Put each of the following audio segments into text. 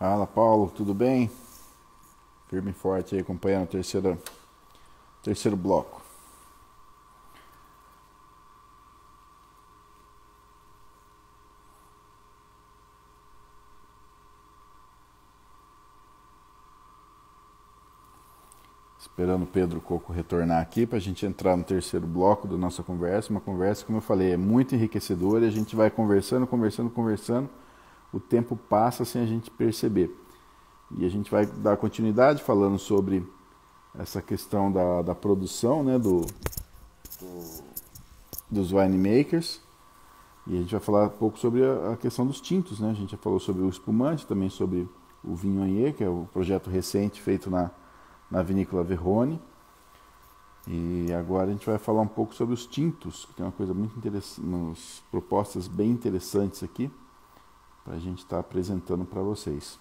Fala, Paulo, tudo bem? Firme e forte aí, acompanhando o terceiro bloco. Esperando o Pedro Coco retornar aqui para a gente entrar no terceiro bloco da nossa conversa. Uma conversa, como eu falei, é muito enriquecedora e a gente vai conversando. O tempo passa sem a gente perceber. E a gente vai dar continuidade falando sobre essa questão da produção, né, dos winemakers. E a gente vai falar um pouco sobre a questão dos tintos, né? A gente já falou sobre o espumante, também sobre o Viognier, que é o projeto recente feito na vinícola Verrone. E agora a gente vai falar um pouco sobre os tintos, que tem uma coisa muito interessante, umas propostas bem interessantes aqui, para a gente estar apresentando para vocês.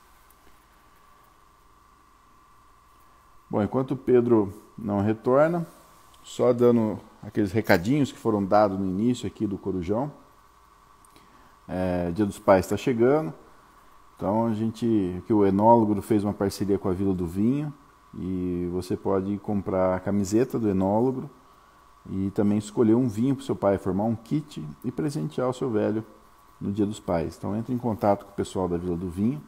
Bom, enquanto o Pedro não retorna, só dando aqueles recadinhos que foram dados no início aqui do Corujão. Dia dos Pais está chegando, então que o enólogo fez uma parceria com a Vila do Vinho e você pode comprar a camiseta do enólogo e também escolher um vinho para o seu pai, formar um kit e presentear o seu velho no Dia dos Pais. Então entre em contato com o pessoal da Vila do Vinho,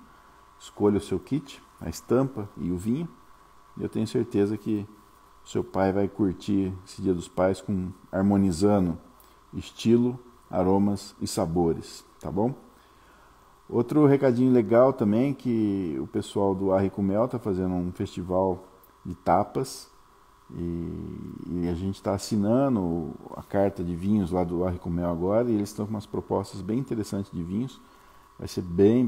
escolha o seu kit, a estampa e o vinho. E eu tenho certeza que seu pai vai curtir esse Dia dos Pais harmonizando estilo, aromas e sabores, tá bom? Outro recadinho legal também, que o pessoal do Arre com Mel está fazendo um festival de tapas e a gente está assinando a carta de vinhos lá do Arre com Mel agora e eles estão com umas propostas bem interessantes de vinhos. Vai ser bem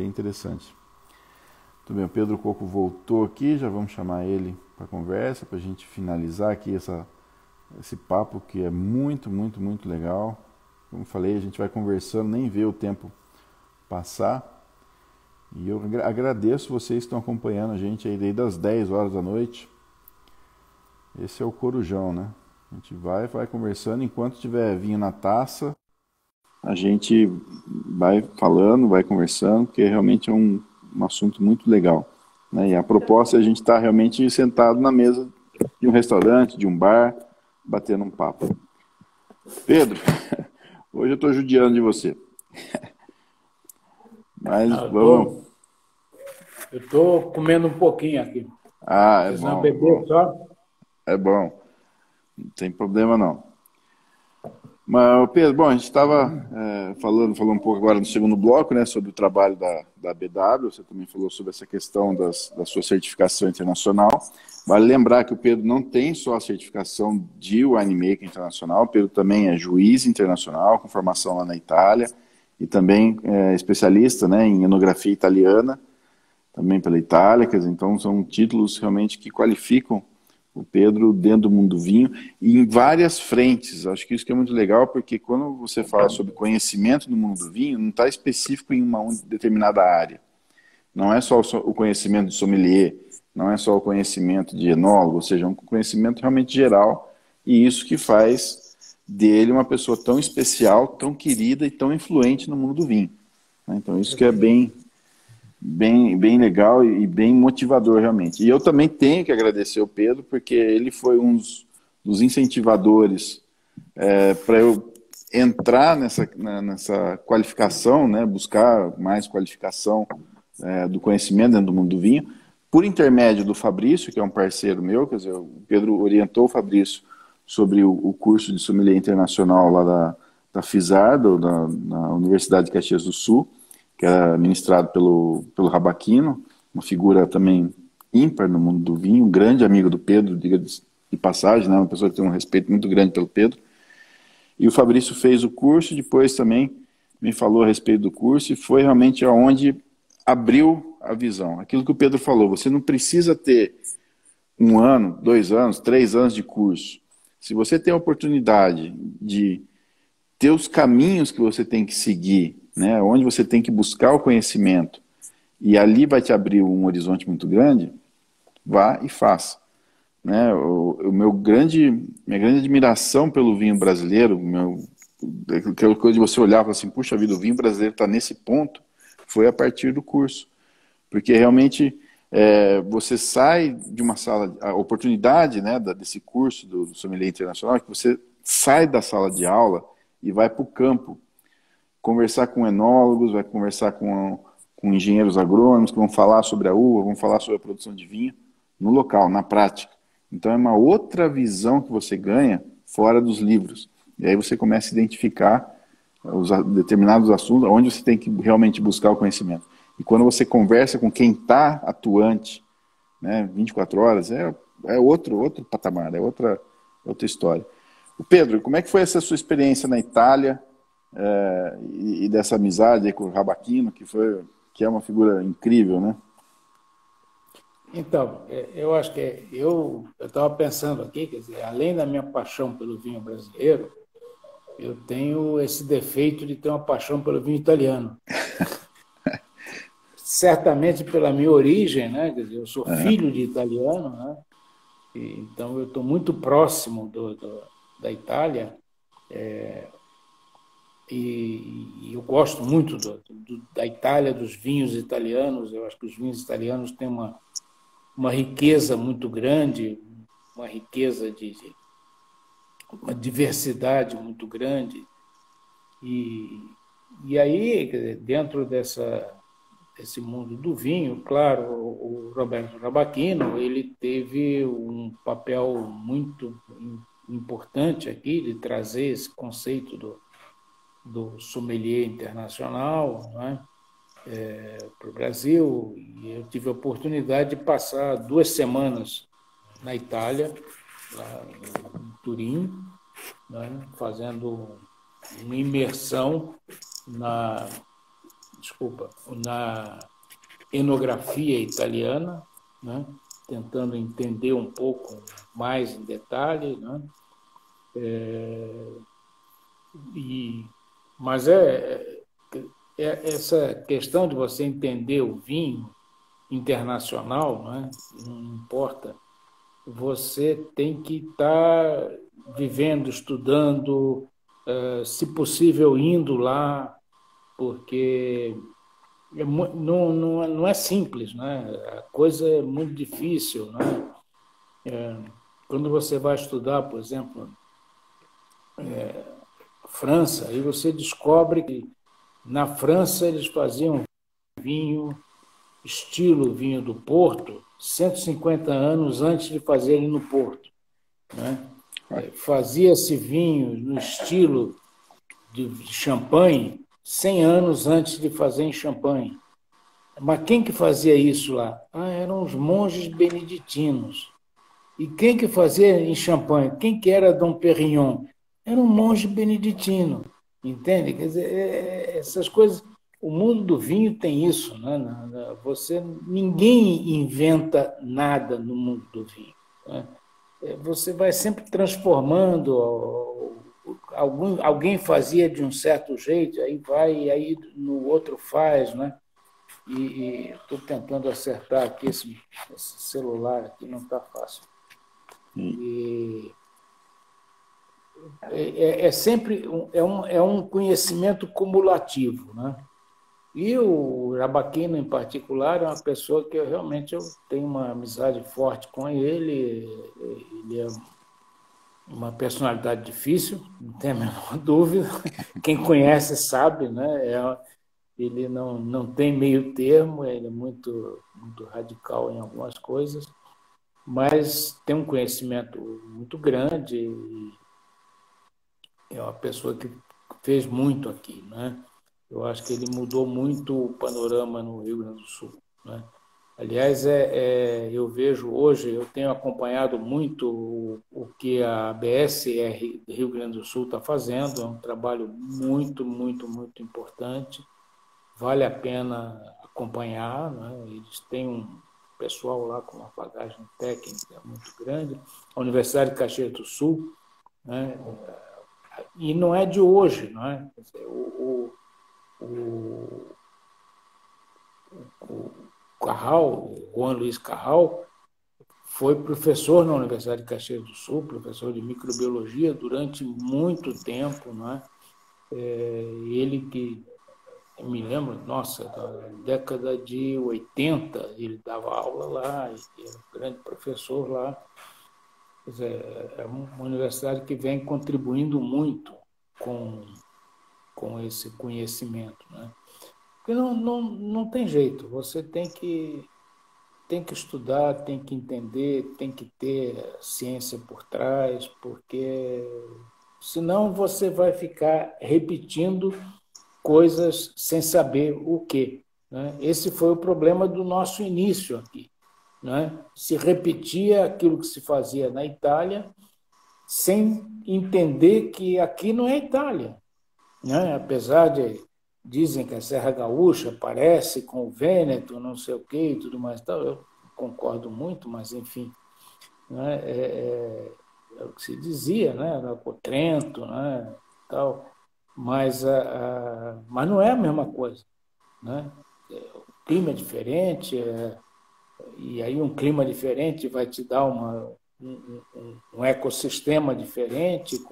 interessante. Muito bem, o Pedro Coco voltou aqui, já vamos chamar ele para a conversa, para a gente finalizar aqui esse papo que é muito legal. Como falei, a gente vai conversando, nem vê o tempo passar. E eu agradeço vocês que estão acompanhando a gente aí desde as 10 horas da noite. Esse é o Corujão, né? A gente vai conversando, enquanto tiver vinho na taça, a gente vai falando, vai conversando, porque realmente é um assunto muito legal, né? E a proposta é a gente estar realmente sentado na mesa de um restaurante, de um bar, batendo um papo. Pedro, hoje eu estou judiando de você. Mas vamos. Eu estou comendo um pouquinho aqui. Ah, é Vocês não bom. beber só? É bom. Não tem problema não. Mas, Pedro, bom, a gente estava falando um pouco agora no segundo bloco, né, sobre o trabalho da BW. Você também falou sobre essa questão da sua certificação internacional. Vale lembrar que o Pedro não tem só a certificação de winemaker internacional, o Pedro também é juiz internacional, com formação lá na Itália, e também é especialista, né, em enografia italiana, também pela Itália. Então são títulos realmente que qualificam o Pedro dentro do mundo do vinho e em várias frentes. Acho que isso que é muito legal, porque quando você fala sobre conhecimento no mundo do vinho, não está específico em uma determinada área. Não é só o conhecimento de sommelier, não é só o conhecimento de enólogo, ou seja, é um conhecimento realmente geral, e isso que faz dele uma pessoa tão especial, tão querida e tão influente no mundo do vinho. Então isso que é bem legal e bem motivador realmente. E eu também tenho que agradecer ao Pedro, porque ele foi um dos incentivadores para eu entrar nessa qualificação, né, buscar mais qualificação do conhecimento dentro do mundo do vinho, por intermédio do Fabrício, que é um parceiro meu. Quer dizer, o Pedro orientou o Fabrício sobre o curso de sommelier internacional lá da FISAR, na Universidade de Caxias do Sul, que era ministrado pelo Rabaquino, uma figura também ímpar no mundo do vinho, um grande amigo do Pedro, diga de passagem, né? Uma pessoa que tem um respeito muito grande pelo Pedro. E o Fabrício fez o curso, depois também me falou a respeito do curso, e foi realmente aonde abriu a visão. Aquilo que o Pedro falou, você não precisa ter 1 ano, 2 anos, 3 anos de curso. Se você tem a oportunidade de ter os caminhos que você tem que seguir, né, onde você tem que buscar o conhecimento, e ali vai te abrir um horizonte muito grande, vá e faça. Né? Minha grande admiração pelo vinho brasileiro, aquela coisa de você olhar e falar assim, puxa vida, o vinho brasileiro está nesse ponto, foi a partir do curso. porque realmente você sai de uma sala, a oportunidade, né, desse curso do Sommelier Internacional, é que você sai da sala de aula e vai para o campo, conversar com enólogos, vai conversar com engenheiros agrônomos que vão falar sobre a uva, vão falar sobre a produção de vinho no local, na prática. Então é uma outra visão que você ganha fora dos livros. E aí você começa a identificar os determinados assuntos onde você tem que realmente buscar o conhecimento. E quando você conversa com quem está atuante, né, 24 horas, é outro patamar, é outra história. O Pedro, como é que foi essa sua experiência na Itália e dessa amizade aí com o Rabachino, que é uma figura incrível, né? Então, eu acho que eu estava pensando aqui, quer dizer, além da minha paixão pelo vinho brasileiro, eu tenho esse defeito de ter uma paixão pelo vinho italiano. Certamente pela minha origem, né? Quer dizer, eu sou filho de italiano, né? Então eu estou muito próximo da Itália, e eu gosto muito da Itália, dos vinhos italianos. Eu acho que os vinhos italianos têm uma riqueza muito grande, uma riqueza uma diversidade muito grande. E aí, dentro desse mundo do vinho, claro, o Roberto Rabachino, ele teve um papel muito importante aqui de trazer esse conceito do sommelier internacional, né, para o Brasil. E eu tive a oportunidade de passar 2 semanas na Itália, lá em Turim, né, fazendo uma imersão na enografia italiana, né, tentando entender um pouco mais em detalhe, né, mas essa questão de você entender o vinho internacional, né, não importa, você tem que estar vivendo, estudando, se possível indo lá, porque não é simples, né? A coisa é muito difícil, né? Quando você vai estudar, por exemplo, França, aí você descobre que na França eles faziam vinho, estilo vinho do Porto, 150 anos antes de fazerem no Porto, né? Fazia-se vinho no estilo de champanhe 100 anos antes de fazer em Champagne. Mas quem que fazia isso lá? Eram os monges beneditinos. E quem que fazia em Champagne? Quem que era Dom Perignon? Era um monge beneditino. Entende? Quer dizer, essas coisas... O mundo do vinho tem isso, né? Ninguém inventa nada no mundo do vinho, né? Você vai sempre transformando. Alguém fazia de um certo jeito, aí vai, e aí no outro faz, né? E estou tentando acertar aqui esse celular aqui, não está fácil. E sempre um conhecimento cumulativo, né? E o Rabachino, em particular, é uma pessoa que eu tenho uma amizade forte com ele. Ele é uma personalidade difícil, não tem a menor dúvida. Quem conhece sabe, né? Ele não tem meio termo, ele é muito, muito radical em algumas coisas, mas tem um conhecimento muito grande e é uma pessoa que fez muito aqui, né? Eu acho que ele mudou muito o panorama no Rio Grande do Sul, né? Aliás, eu vejo hoje, eu tenho acompanhado muito o que a BSR Rio Grande do Sul está fazendo, é um trabalho muito, muito, muito importante, vale a pena acompanhar, né? Eles têm um pessoal lá com uma bagagem técnica muito grande, a Universidade de Caxias do Sul, né? E não é de hoje, não é? Quer dizer, o Carral, o Juan Luiz Carral, foi professor na Universidade de Caxias do Sul, professor de microbiologia durante muito tempo, não é? Ele que eu me lembro, nossa, da década de 80, ele dava aula lá, ele era um grande professor lá. Quer dizer, é uma universidade que vem contribuindo muito com, com esse conhecimento, né? Porque não tem jeito, você tem que estudar, tem que entender, tem que ter ciência por trás, porque senão você vai ficar repetindo coisas sem saber o quê, né? Esse foi o problema do nosso início aqui, né? Se repetia aquilo que se fazia na Itália sem entender que aqui não é Itália, né? Apesar de dizem que a Serra Gaúcha parece com o Vêneto, não sei o quê e tudo mais, tal, eu concordo muito, mas enfim, né? É o que se dizia, né? Era Trento, né? Tal, mas não é a mesma coisa, né? O clima é diferente, e aí um clima diferente vai te dar um ecossistema diferente.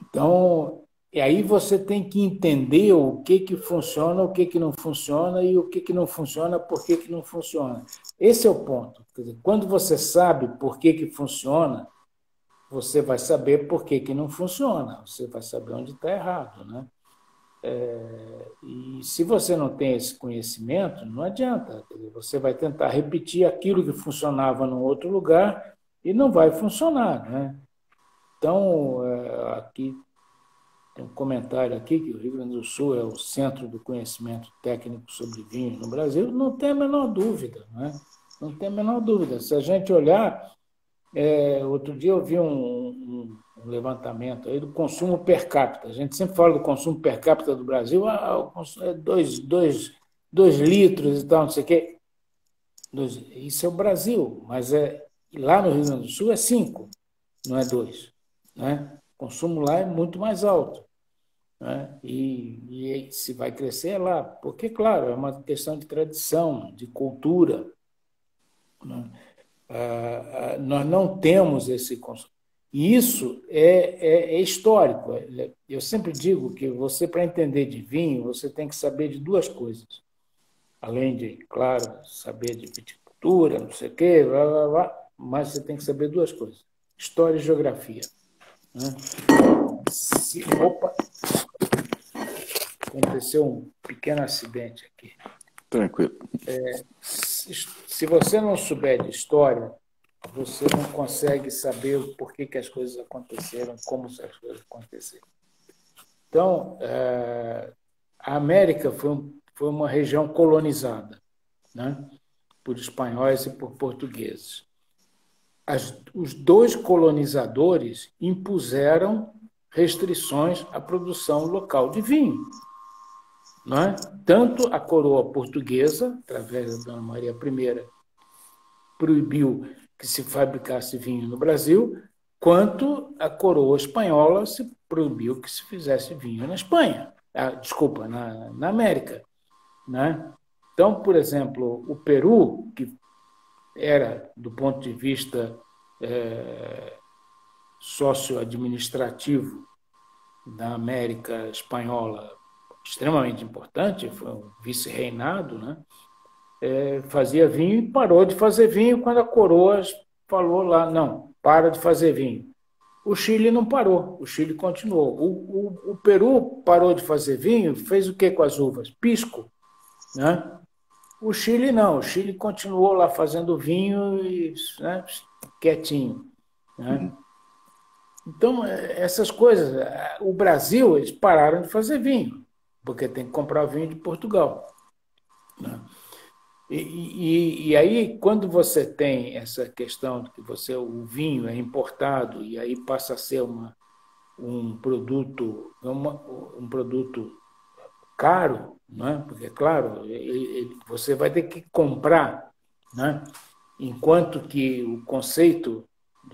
Então, e aí você tem que entender o que funciona, o que não funciona e o que não funciona, por que não funciona. Esse é o ponto. Quer dizer, quando você sabe por que funciona, você vai saber por que não funciona, você vai saber onde está errado, né? E se você não tem esse conhecimento, não adianta. Você vai tentar repetir aquilo que funcionava num outro lugar e não vai funcionar, né? Então, aqui tem um comentário aqui que o Rio Grande do Sul é o centro do conhecimento técnico sobre vinho no Brasil. Não tem a menor dúvida, né? Não tem a menor dúvida. Se a gente olhar, outro dia eu vi um levantamento aí do consumo per capita. A gente sempre fala do consumo per capita do Brasil, o consumo é 2 litros e tal, não sei o quê. Isso é o Brasil, mas lá no Rio Grande do Sul é 5, não é 2. Né? O consumo lá é muito mais alto. Né? E se vai crescer é lá, porque, claro, é uma questão de tradição, de cultura. Né? Nós não temos esse consumo. E isso é histórico. Eu sempre digo que você, para entender de vinho, você tem que saber de 2 coisas. Além de, claro, saber de viticultura, não sei o quê, blá, blá, blá, mas você tem que saber 2 coisas. História e geografia. Né? Opa! Aconteceu um pequeno acidente aqui. Tranquilo. Se você não souber de história, você não consegue saber o porquê que as coisas aconteceram, como as coisas aconteceram. Então, a América foi uma região colonizada, né, por espanhóis e por portugueses. Os 2 colonizadores impuseram restrições à produção local de vinho. Não é? Tanto a coroa portuguesa, através da Dona Maria I, proibiu que se fabricasse vinho no Brasil, quanto a coroa espanhola se proibiu que se fizesse vinho na Espanha, desculpa, na América. Né? Então, por exemplo, o Peru, que era, do ponto de vista socioadministrativo da América Espanhola, extremamente importante, foi um vice-reinado, né? Fazia vinho e parou de fazer vinho quando a coroa falou lá, não, para de fazer vinho. O Chile não parou, o Chile continuou. O Peru parou de fazer vinho, fez o que com as uvas? Pisco. Né? O Chile não, o Chile continuou lá fazendo vinho e, né, quietinho. Né? Então, essas coisas, o Brasil, eles pararam de fazer vinho, porque tem que comprar vinho de Portugal. Né? E aí, quando você tem essa questão de que o vinho é importado e aí passa a ser um produto caro, né? Porque, claro, você vai ter que comprar, né? Enquanto que o conceito,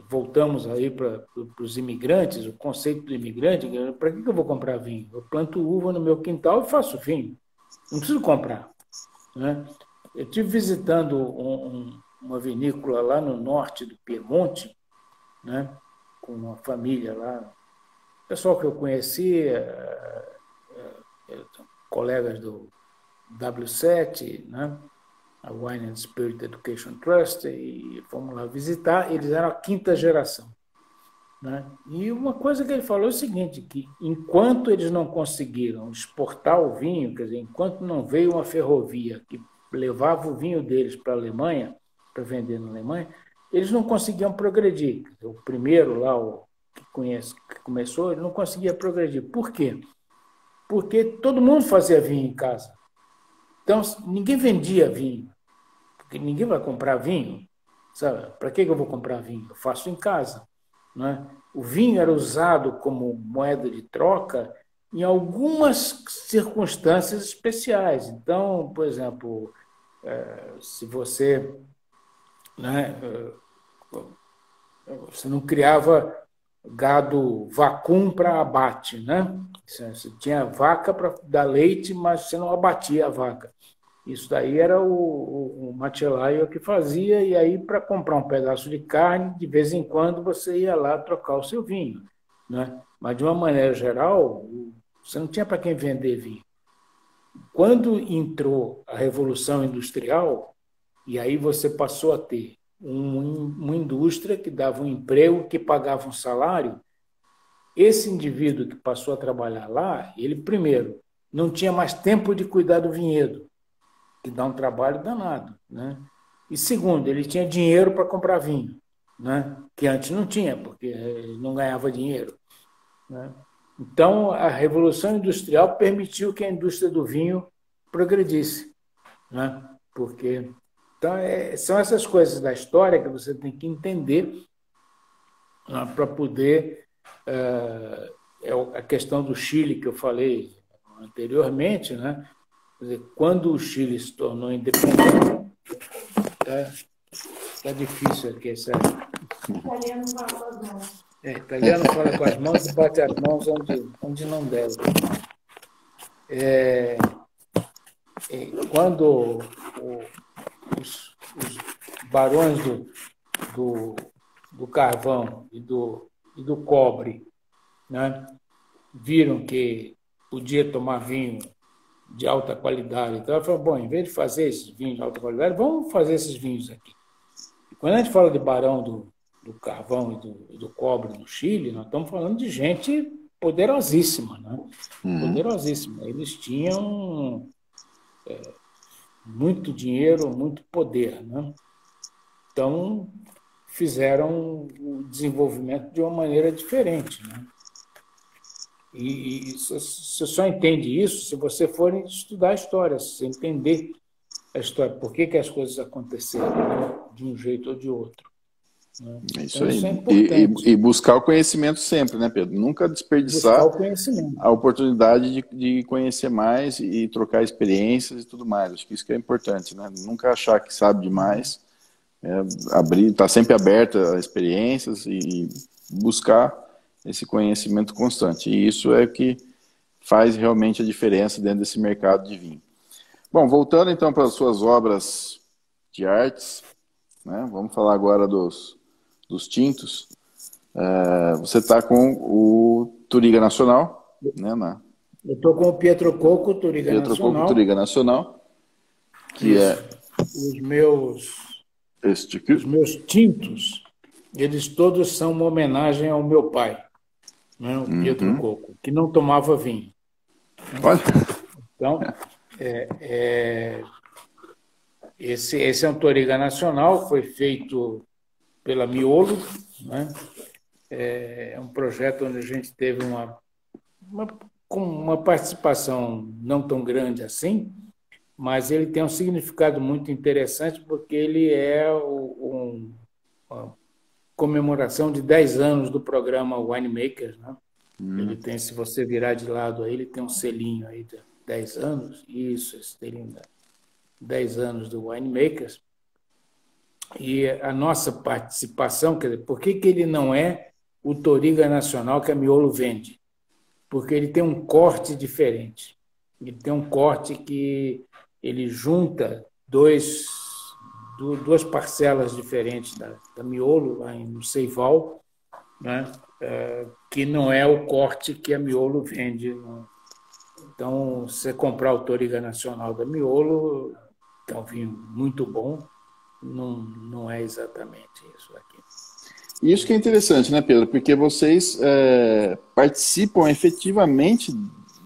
voltamos aí para os imigrantes, o conceito do imigrante, para que eu vou comprar vinho? Eu planto uva no meu quintal e faço vinho. Não preciso comprar. Né? Eu estive visitando uma vinícola lá no norte do Piemonte, né? Com uma família lá. O pessoal que eu conheci colegas do W7, né? A Wine and Spirit Education Trust, e fomos lá visitar. Eles eram a quinta geração, né? E uma coisa que ele falou é o seguinte, que enquanto eles não conseguiram exportar o vinho, quer dizer, enquanto não veio uma ferrovia que levava o vinho deles para a Alemanha, para vender na Alemanha, eles não conseguiam progredir. O primeiro lá, o que começou, ele não conseguia progredir. Por quê? Porque todo mundo fazia vinho em casa. Então, ninguém vendia vinho, porque ninguém vai comprar vinho. Sabe? Para que eu vou comprar vinho? Eu faço em casa. Né? O vinho era usado como moeda de troca em algumas circunstâncias especiais. Então, por exemplo, se você, né, você não criava gado vacum para abate, né? Você tinha vaca para dar leite, mas você não abatia a vaca. Isso daí era o Matelaio que fazia, e aí para comprar um pedaço de carne, de vez em quando você ia lá trocar o seu vinho, né? Mas de uma maneira geral, você não tinha para quem vender vinho. Quando entrou a Revolução Industrial, e aí você passou a ter uma indústria que dava um emprego, que pagava um salário, esse indivíduo que passou a trabalhar lá, ele, primeiro, não tinha mais tempo de cuidar do vinhedo, que dá um trabalho danado, né? E, segundo, ele tinha dinheiro para comprar vinho, né? Que antes não tinha, porque ele não ganhava dinheiro, né? Então, a Revolução Industrial permitiu que a indústria do vinho progredisse, né? Porque então, são essas coisas da história que você tem que entender, né, para poder... a questão do Chile, que eu falei anteriormente, né? Quer dizer, quando o Chile se tornou independente... Tá difícil aqui, sério. Italiano fala com as mãos. Italiano fala com as mãos e bate as mãos onde não deve. Quando os barões do carvão e do cobre, né, viram que podia tomar vinho de alta qualidade, então ela falou, bom, em vez de fazer esses vinhos de alta qualidade, vamos fazer esses vinhos aqui. E quando a gente fala de barão do carvão e do cobre no Chile, nós estamos falando de gente poderosíssima, né? Poderosíssima. Eles tinham muito dinheiro, muito poder, né? Então, fizeram o desenvolvimento de uma maneira diferente, né? E você só entende isso se você for estudar a história, se você entender a história, por que as coisas aconteceram, né, de um jeito ou de outro, né? Isso então, aí. Isso é importante. E buscar o conhecimento sempre, né, Pedro? Nunca desperdiçar a oportunidade de conhecer mais e trocar experiências e tudo mais. Acho que isso que é importante, né? Nunca achar que sabe demais, estar sempre aberto a experiências e buscar esse conhecimento constante. E isso é o que faz realmente a diferença dentro desse mercado de vinho. Bom, voltando então para as suas obras de artes, né? Vamos falar agora dos tintos. Você está com o Touriga Nacional, né? Eu estou com o Pietro Coco Touriga Nacional. Touriga Nacional, que os meus tintos, eles todos são uma homenagem ao meu pai, né? O Pietro Coco, que não tomava vinho. Olha. Então, esse é um Touriga Nacional, foi feito pela Miolo, né? É um projeto onde a gente teve uma participação não tão grande assim, mas ele tem um significado muito interessante porque ele é uma comemoração de 10 anos do programa Winemakers, né? Ele tem, se você virar de lado aí, ele tem um selinho aí de 10 anos, isso, esse selinho 10 anos do Winemakers. E a nossa participação, quer dizer, por que ele não é o Touriga Nacional que a Miolo vende? Porque ele tem um corte diferente. Ele tem um corte que ele junta duas parcelas diferentes da Miolo, lá no Ceival, né? Que não é o corte que a Miolo vende. Então, se você comprar o Touriga Nacional da Miolo, que é um vinho muito bom, não é exatamente isso aqui. Isso que é interessante, né, Pedro? Porque vocês participam efetivamente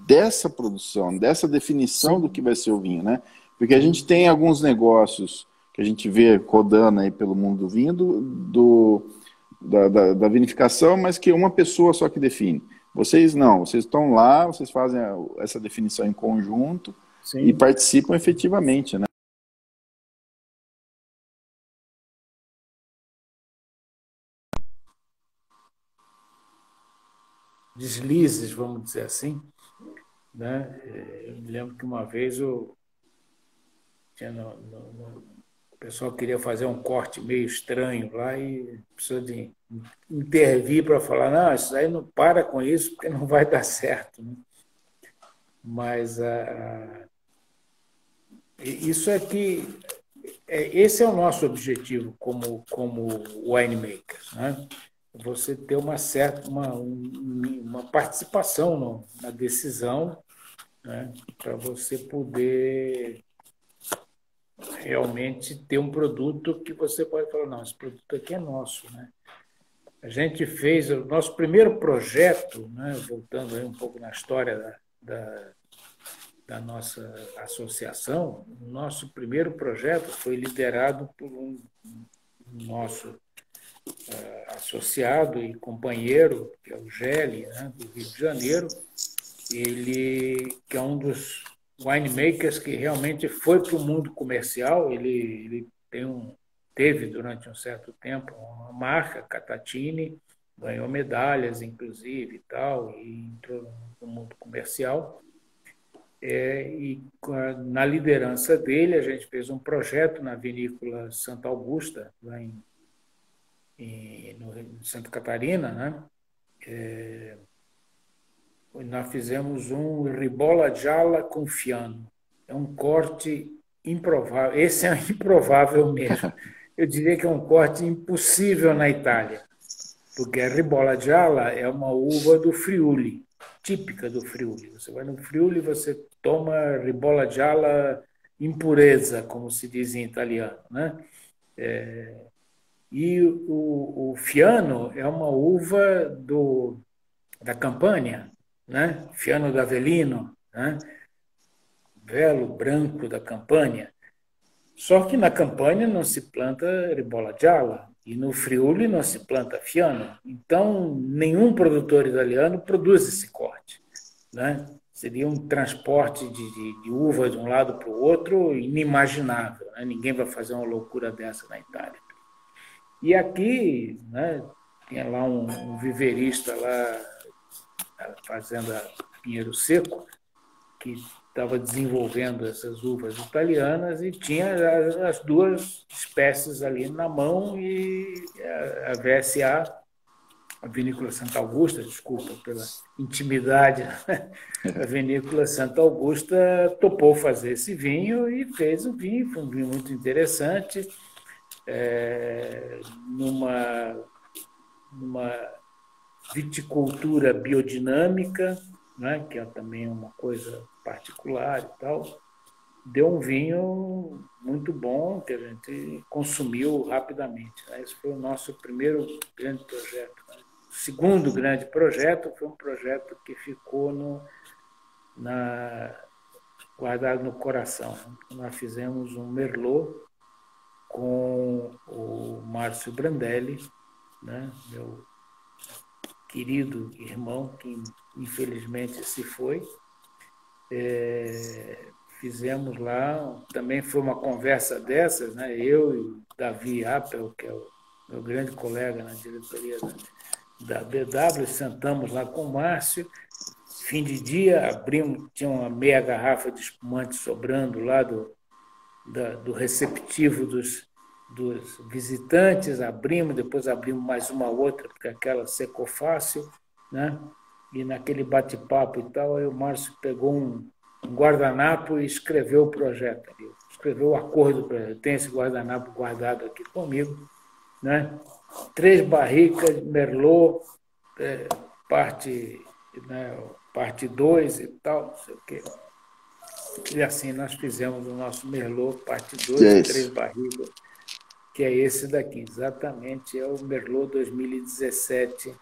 dessa produção, dessa definição do que vai ser o vinho, né? Porque a gente tem alguns negócios que a gente vê rodando aí pelo mundo do vinho, da vinificação, mas que uma pessoa só que define. Vocês não, vocês estão lá, vocês fazem essa definição em conjunto e Sim. participam efetivamente, né? Deslizes, vamos dizer assim, né? Eu me lembro que uma vez o pessoal queria fazer um corte meio estranho lá e precisou de intervir para falar, não, isso aí não para com isso porque não vai dar certo, né? Mas isso é que esse é o nosso objetivo como winemakers, né? Você ter uma certa uma participação na decisão, né? Para você poder realmente ter um produto que você pode falar, não, esse produto aqui é nosso, né? A gente fez o nosso primeiro projeto, né? Voltando aí um pouco na história da nossa associação, o nosso primeiro projeto foi liderado por um nosso associado e companheiro, que é o Gelli, né, do Rio de Janeiro. Ele, que é um dos winemakers que realmente foi para o mundo comercial, ele teve durante um certo tempo uma marca, Catatini, ganhou medalhas, inclusive, e tal, e entrou no mundo comercial. E na liderança dele, a gente fez um projeto na vinícola Santa Augusta, lá no Santa Catarina, né? Nós fizemos um Ribolla Gialla com Fiano. É um corte improvável. Esse é improvável mesmo. Eu diria que é um corte impossível na Itália, porque a Ribolla Gialla é uma uva do Friuli, típica do Friuli. Você vai no Friuli, você toma Ribolla Gialla impureza, como se diz em italiano, né? E o Fiano é uma uva da Campânia, né? Fiano d'Avellino, né? Velo branco da Campânia. Só que na Campânia não se planta Ribolla Gialla e no Friuli não se planta Fiano. Então, nenhum produtor italiano produz esse corte, né? Seria um transporte de uva de um lado para o outro inimaginável, né? Ninguém vai fazer uma loucura dessa na Itália. E aqui, né, tinha lá um viverista lá, a fazenda Pinheiro Seco, que estava desenvolvendo essas uvas italianas e tinha as duas espécies ali na mão e a VSA, a Vinícola Santa Augusta, desculpa pela intimidade, a Vinícola Santa Augusta topou fazer esse vinho e fez o vinho, foi um vinho muito interessante, numa viticultura biodinâmica, né, que é também uma coisa particular e tal, deu um vinho muito bom que a gente consumiu rapidamente, né? Esse foi o nosso primeiro grande projeto, né? O segundo grande projeto foi um projeto que ficou guardado no coração, né? Nós fizemos um Merlot com o Márcio Brandelli, né, meu querido irmão, que infelizmente se foi. Fizemos lá, também foi uma conversa dessas, né? Eu e o Davi Appel, que é o meu grande colega na diretoria da BW, sentamos lá com o Márcio, fim de dia, abrimos, tinha uma meia garrafa de espumante sobrando lá do receptivo dos visitantes, depois abrimos mais uma outra, porque aquela secou fácil, né? E naquele bate-papo e tal, aí o Márcio pegou um guardanapo e escreveu o projeto ali, escreveu o acordo, tem esse guardanapo guardado aqui comigo, né? 3 barricas, Merlot, parte, né, parte 2 e tal, não sei o quê. E assim nós fizemos o nosso Merlot parte Que é 2, esse? 3 barrigas, que é esse daqui, exatamente, é o Merlot 2017,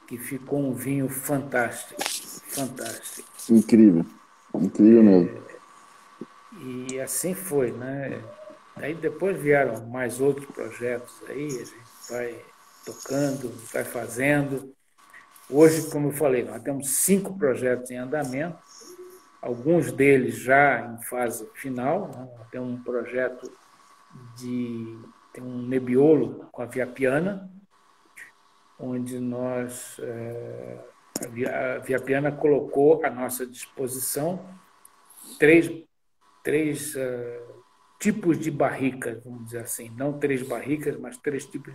que ficou um vinho fantástico, fantástico. Incrível. Incrível mesmo. E assim foi, né? Aí depois vieram mais outros projetos aí, a gente vai tocando, vai fazendo. Hoje, como eu falei, nós temos 5 projetos em andamento, alguns deles já em fase final, né? Tem um projeto tem um Nebbiolo com a Via Piana, onde a Via Piana colocou à nossa disposição três tipos de barricas, vamos dizer assim, não 3 barricas, mas 3 tipos.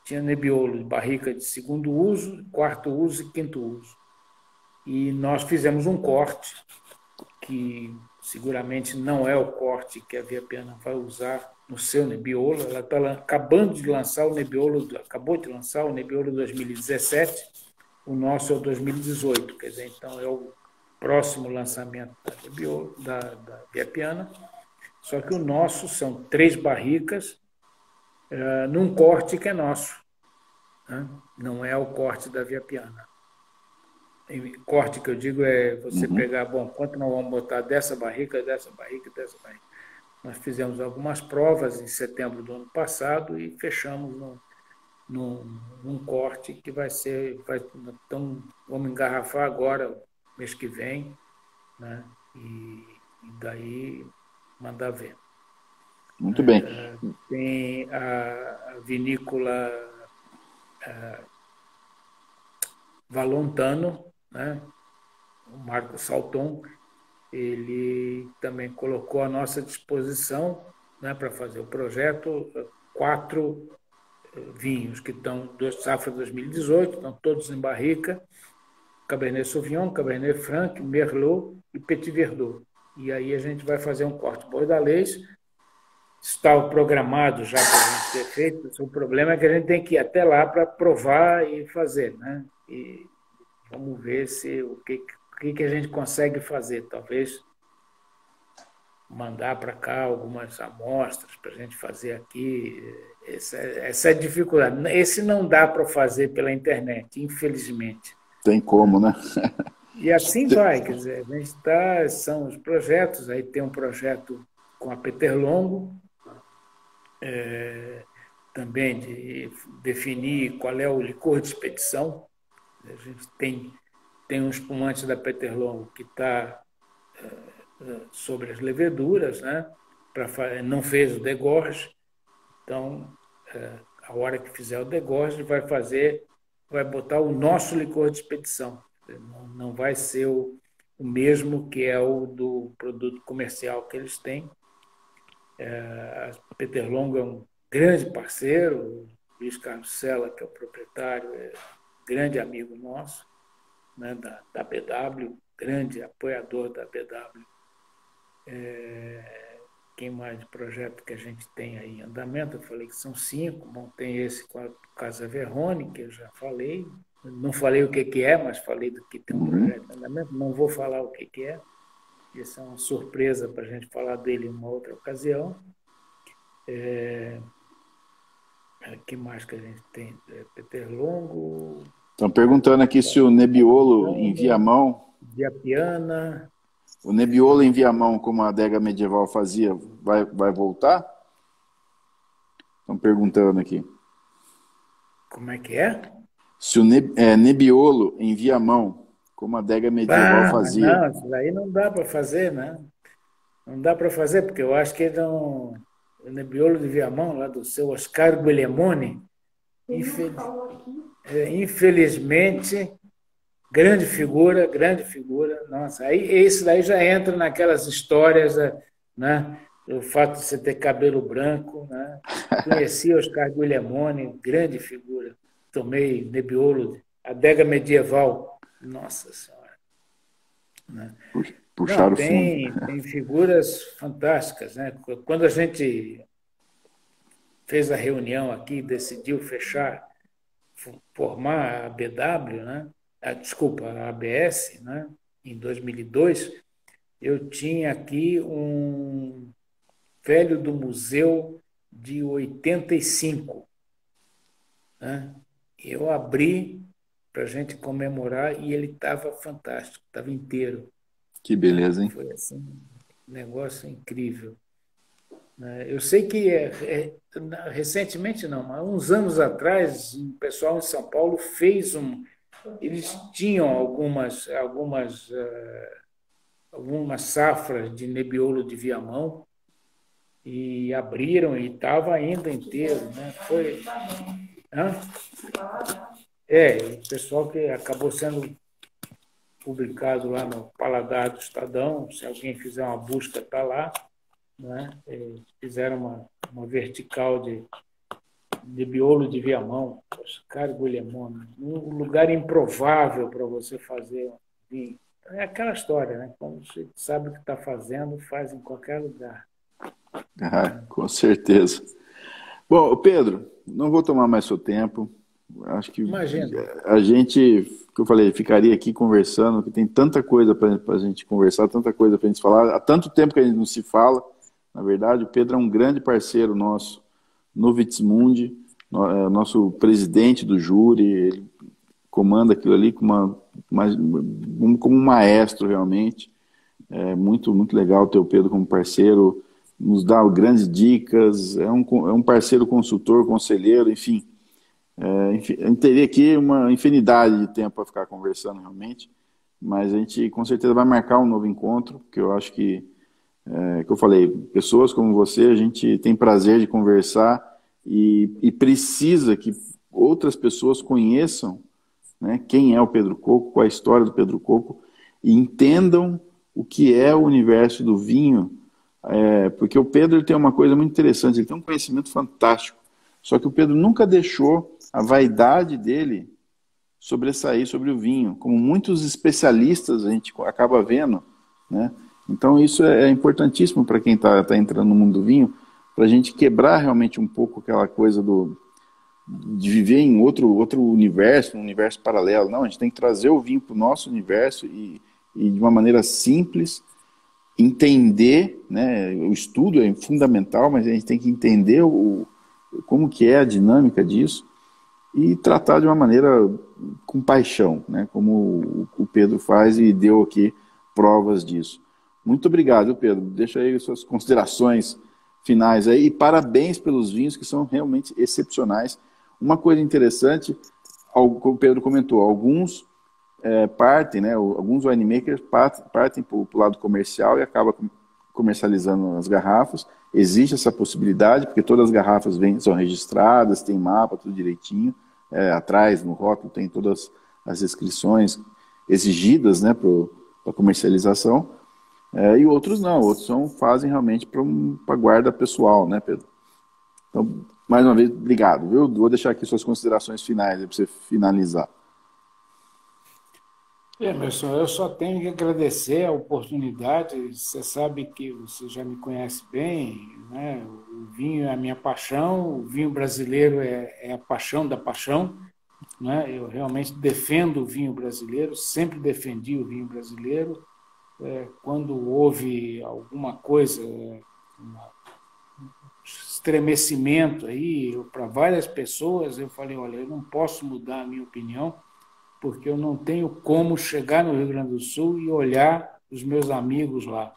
Tinha Nebbiolo de barrica de segundo uso, quarto uso e quinto uso. E nós fizemos um corte, que seguramente não é o corte que a Via Piana vai usar no seu Nebbiolo. Ela está acabando de lançar o Nebbiolo, acabou de lançar o Nebbiolo 2017, o nosso é o 2018, quer dizer, então é o próximo lançamento da Nebbiolo, da Via Piana. Só que o nosso são 3 barricas num corte que é nosso, né? Não é o corte da Via Piana. Corte que eu digo é você pegar, bom, quanto nós vamos botar dessa barrica, dessa barrica, dessa barrica. Nós fizemos algumas provas em setembro do ano passado e fechamos num corte que vai ser, então vamos engarrafar agora, mês que vem, né? E daí mandar ver. Muito bem. Tem a vinícola Valontano, né? O Marco Salton, ele também colocou à nossa disposição, né, para fazer o projeto 4 vinhos que estão do safra 2018, estão todos em barrica: Cabernet Sauvignon, Cabernet Franc, Merlot e Petit Verdot. E aí a gente vai fazer um corte bordalês. Está programado já para a gente ter feito. O problema é que a gente tem que ir até lá para provar e fazer, né? E vamos ver o que a gente consegue fazer. Talvez mandar para cá algumas amostras para a gente fazer aqui. Essa é a dificuldade. Esse não dá para fazer pela internet, infelizmente. Tem como, né? E assim vai, quer dizer, a gente são os projetos, aí tem um projeto com a Peter Longo, também de definir qual é o licor de expedição. A gente tem um espumante da Peter Longo que está sobre as leveduras, né? Não fez o degorge, então a hora que fizer o degorge vai botar o nosso licor de expedição. Não vai ser o mesmo que é o do produto comercial que eles têm. A Peter Longo é um grande parceiro, o Luiz Carlos Sela, que é o proprietário, é um grande amigo nosso, né, da BW, grande apoiador da BW. Quem mais de projeto que a gente tem aí em andamento? Eu falei que são 5. Bom, tem esse com a Casa Verrone, que eu já falei. Não falei o que é, mas falei do que tem um projeto em andamento. Não vou falar o que é. Isso é uma surpresa para a gente falar dele em uma outra ocasião. O que mais que a gente tem? Peter Longo. Estão perguntando aqui se o Nebbiolo em Viamão, Via Piana. o Nebbiolo em Viamão, como a adega medieval fazia, vai voltar? Estão perguntando aqui. Como é que é? Se o Nebbiolo em Viamão, como a adega medieval fazia. Não, isso daí não dá para fazer, né? Não dá para fazer, porque eu acho que o Nebbiolo de Viamão, lá do seu Oscar Guglielmone, infelizmente, grande figura, grande figura. Nossa, aí esse daí já entra naquelas histórias, né? O fato de você ter cabelo branco, né? Conheci Oscar Guglielmone, grande figura. Tomei Nebbiolo, adega medieval. Nossa Senhora. Né? Puxar Não, o fundo. tem figuras fantásticas, né? Quando a gente fez a reunião aqui, decidiu formar a BW, né? desculpa, a ABS, né? Em 2002, eu tinha aqui um velho do museu de 85, né? Eu abri para a gente comemorar e ele estava fantástico, estava inteiro, Que né? beleza, hein? Foi assim, um negócio incrível, né? Eu sei que recentemente não, mas uns anos atrás, o pessoal em São Paulo fez eles tinham algumas safras de Nebbiolo de Viamão e abriram e estava ainda inteiro, né? Foi, hã? O pessoal que acabou sendo publicado lá no Paladar do Estadão, se alguém fizer uma busca, está lá, né? Fizeram uma vertical de Nebbiolo de Viamão, Oscar Guglielmone, um lugar improvável para você fazer vinho. É aquela história, né? Quando você sabe o que está fazendo, faz em qualquer lugar. Com certeza. Bom, Pedro, não vou tomar mais seu tempo. Acho que Imagina. a gente, que eu falei, ficaria aqui conversando, que tem tanta coisa para a gente conversar, tanta coisa para a gente falar. Há tanto tempo que a gente não se fala. Na verdade, o Pedro é um grande parceiro nosso no Vitsmundi, nosso presidente do júri, ele comanda aquilo ali como um maestro realmente. É muito, muito legal ter o Pedro como parceiro, nos dá grandes dicas, é um parceiro consultor, conselheiro, enfim. Eu teria aqui uma infinidade de tempo para ficar conversando realmente, mas a gente com certeza vai marcar um novo encontro, porque eu acho que eu falei, pessoas como você, a gente tem prazer de conversar e precisa que outras pessoas conheçam, né, quem é o Pedro Cocco, qual a história do Pedro Cocco, e entendam o que é o universo do vinho, porque o Pedro tem uma coisa muito interessante, ele tem um conhecimento fantástico, só que o Pedro nunca deixou a vaidade dele sobressair sobre o vinho, como muitos especialistas a gente acaba vendo, né? Então isso é importantíssimo para quem está entrando no mundo do vinho, para a gente quebrar realmente um pouco aquela coisa de viver em outro universo, um universo paralelo. Não, a gente tem que trazer o vinho para o nosso universo e de uma maneira simples, entender, né? O estudo é fundamental, mas a gente tem que entender como que é a dinâmica disso e tratar de uma maneira com paixão, né? Como o Pedro faz e deu aqui provas disso. Muito obrigado, Pedro. Deixa aí suas considerações finais aí e parabéns pelos vinhos que são realmente excepcionais. Uma coisa interessante, como o Pedro comentou, alguns partem, né? Alguns winemakers partem para o lado comercial e acabam comercializando as garrafas. Existe essa possibilidade, porque todas as garrafas são registradas, tem mapa, tudo direitinho. Atrás, no rótulo, tem todas as inscrições exigidas, né, para a comercialização. E outros não, outros fazem realmente para guarda pessoal, né, Pedro? Então, mais uma vez, obrigado, viu? Vou deixar aqui suas considerações finais para você finalizar. Emerson, eu só tenho que agradecer a oportunidade. Você sabe que você já me conhece bem, né? O vinho é a minha paixão, o vinho brasileiro é a paixão da paixão, né? Eu realmente defendo o vinho brasileiro, sempre defendi o vinho brasileiro. Quando houve alguma coisa, um estremecimento aí para várias pessoas, eu falei, olha, eu não posso mudar a minha opinião, porque eu não tenho como chegar no Rio Grande do Sul e olhar os meus amigos lá.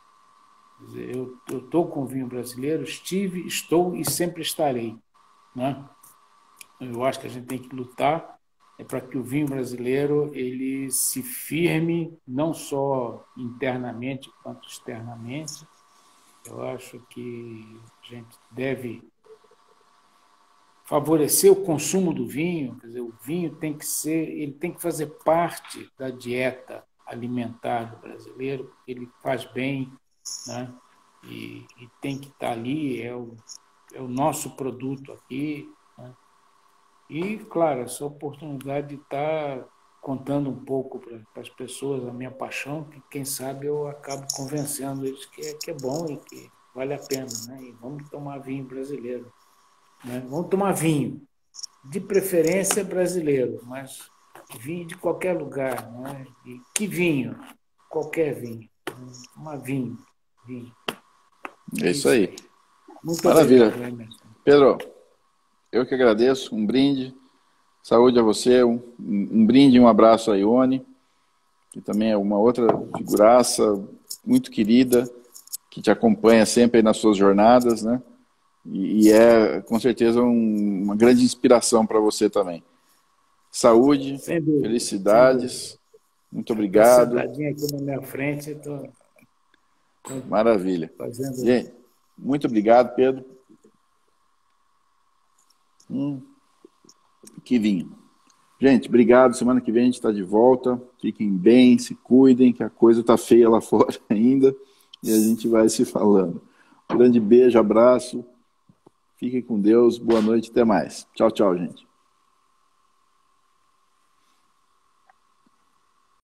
Quer dizer, eu estou com o vinho brasileiro, estou e sempre estarei, né? Eu acho que a gente tem que lutar para que o vinho brasileiro ele se firme, não só internamente quanto externamente. Eu acho que a gente deve favorecer o consumo do vinho, quer dizer, o vinho ele tem que fazer parte da dieta alimentar do brasileiro, porque ele faz bem, né? E tem que estar ali, é o nosso produto aqui, né? E, claro, essa oportunidade de estar contando um pouco para as pessoas a minha paixão, que quem sabe eu acabo convencendo eles que é bom e que vale a pena, né? E vamos tomar vinho brasileiro, né? Vamos tomar vinho, de preferência brasileiro, mas vinho de qualquer lugar, né? E que vinho? Qualquer vinho. Uma vinho. É isso aí. Muito Maravilha. obrigado, Emerson. Pedro, eu que agradeço. Um brinde. Saúde a você. Um brinde e um abraço a Ione, que também é uma outra figuraça muito querida, que te acompanha sempre aí nas suas jornadas, né? E é, com certeza, uma grande inspiração para você também. Saúde, felicidades, muito obrigado. Sentadinho aqui na minha frente, estou Maravilha. fazendo... Gente, muito obrigado, Pedro. Que vinho. Gente, obrigado. Semana que vem a gente está de volta. Fiquem bem, se cuidem, que a coisa está feia lá fora ainda. E a gente vai se falando. Um grande beijo, abraço. Fiquem com Deus. Boa noite, até mais. Tchau, tchau, gente.